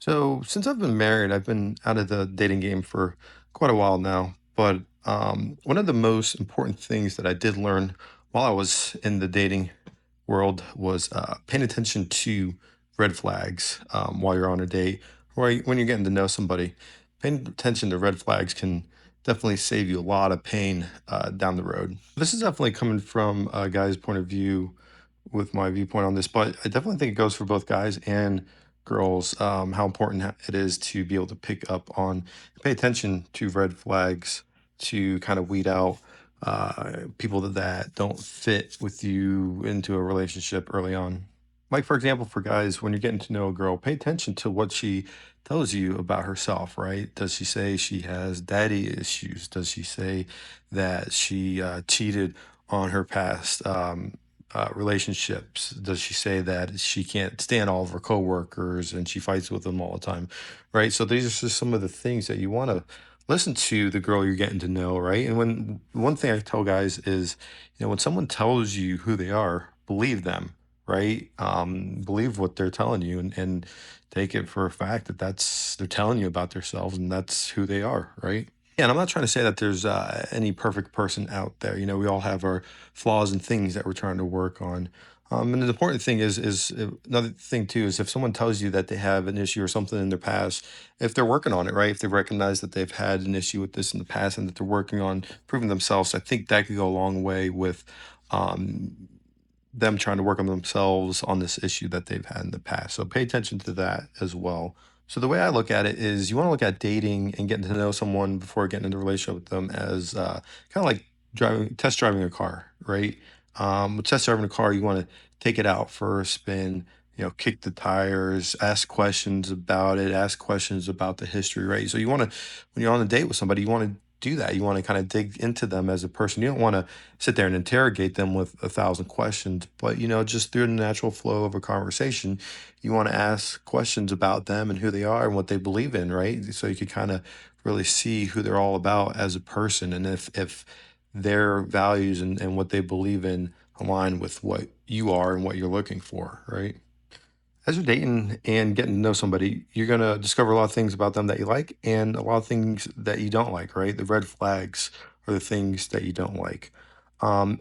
So since I've been married, I've been out of the dating game for quite a while now. But one of the most important things that I did learn while I was in the dating world was paying attention to red flags while you're on a date or when you're getting to know somebody. Paying attention to red flags can definitely save you a lot of pain down the road. This is definitely coming from a guy's point of view with my viewpoint on this, but I definitely think it goes for both guys and girls. How important it is to be able to pick up on, pay attention to red flags to kind of weed out people that don't fit with you into a relationship early on. Like, for example, for guys, when you're getting to know a girl, pay attention to what she tells you about herself, right? Does she say she has daddy issues? Does she say that she cheated on her past relationships? Does she say that she can't stand all of her coworkers and she fights with them all the time, right? So these are just some of the things that you want to listen to the girl you're getting to know, right? And when one thing I tell guys is, when someone tells you who they are, believe them, right? Believe what they're telling you and take it for a fact that they're telling you about themselves and that's who they are, right? Yeah, and I'm not trying to say that there's any perfect person out there. We all have our flaws and things that we're trying to work on. And the important thing is another thing too is if someone tells you that they have an issue or something in their past, if they're working on it, right? If they recognize that they've had an issue with this in the past and that they're working on proving themselves, I think that could go a long way with um, them trying to work on themselves on this issue that they've had in the past. So pay attention to that as well. So the way I look at it is you want to look at dating and getting to know someone before getting into a relationship with them as kind of like test driving a car, right? With test driving a car, you want to take it out for a spin, kick the tires, ask questions about it, ask questions about the history, right? So you want to, when you're on a date with somebody, you want to do that. You want to kind of dig into them as a person. You don't want to sit there and interrogate them with a thousand questions, but just through the natural flow of a conversation, you want to ask questions about them and who they are and what they believe in, right? So you could kind of really see who they're all about as a person and if their values and what they believe in align with what you are and what you're looking for, right? As you're dating and getting to know somebody, you're gonna discover a lot of things about them that you like and a lot of things that you don't like, right? The red flags are the things that you don't like. A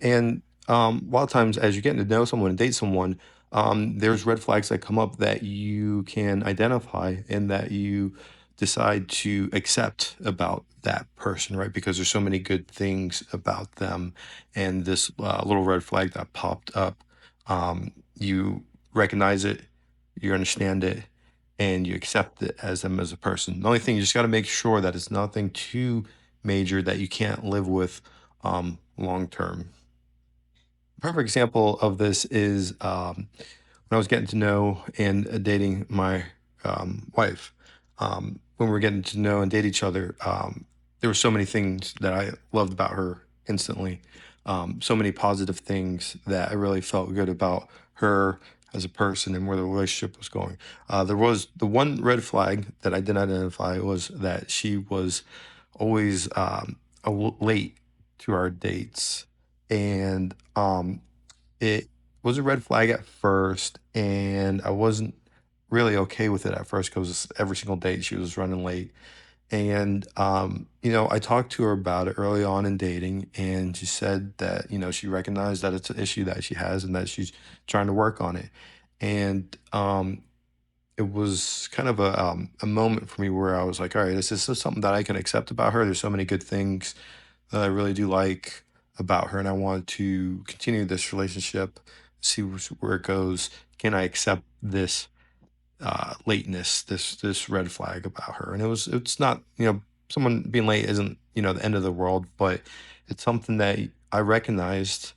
lot of times as you're getting to know someone and date someone, there's red flags that come up that you can identify and that you decide to accept about that person, right? Because there's so many good things about them, and this little red flag that popped up, you recognize it, you understand it, and you accept it as them as a person. The only thing you just got to make sure that it's nothing too major that you can't live with long term. Perfect example of this is when I was getting to know and dating my wife. When we were getting to know and date each other, there were so many things that I loved about her instantly. So many positive things that I really felt good about her as a person and where the relationship was going. There was the one red flag that I did identify was that she was always late to our dates, and it was a red flag at first, and I wasn't really okay with it at first because every single date she was running late. And I talked to her about it early on in dating, and she said that she recognized that it's an issue that she has and that she's trying to work on it. And it was kind of a moment for me where I was like, all right, this is something that I can accept about her. There's so many good things that I really do like about her, and I want to continue this relationship, see where it goes. Can I accept this lateness, this red flag about her? And it's not, someone being late isn't, the end of the world, but it's something that I recognized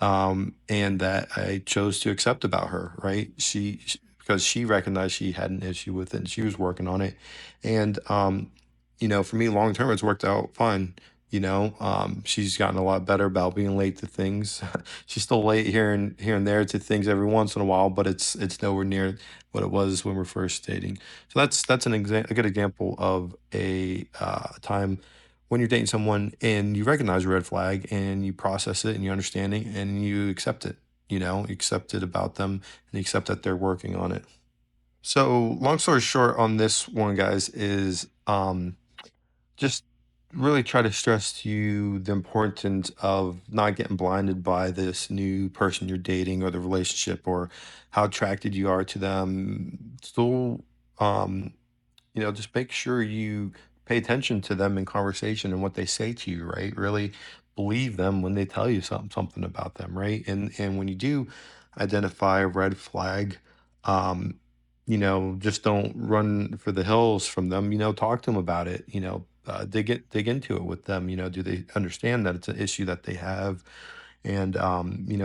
and that I chose to accept about her, right? Because she recognized she had an issue with it and she was working on it. And, for me, long term, it's worked out fine. She's gotten a lot better about being late to things. She's still late here and there to things every once in a while, but it's nowhere near what it was when we are first dating. So that's a good example of a time when you're dating someone and you recognize a red flag and you process it and you understand it and you accept it, you accept it about them and you accept that they're working on it. So, long story short on this one, guys, is just really try to stress to you the importance of not getting blinded by this new person you're dating or the relationship or how attracted you are to them. Still, um, just make sure you pay attention to them in conversation and what they say to you, right? Really believe them when they tell you something about them, right? And when you do identify a red flag, um, just don't run for the hills from them. Talk to them about it. Dig into it with them. Do they understand that it's an issue that they have? And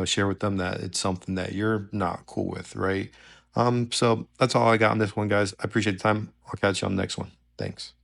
share with them that it's something that you're not cool with, right? So that's all I got on this one, guys. I appreciate the time. I'll catch you on the next one. Thanks.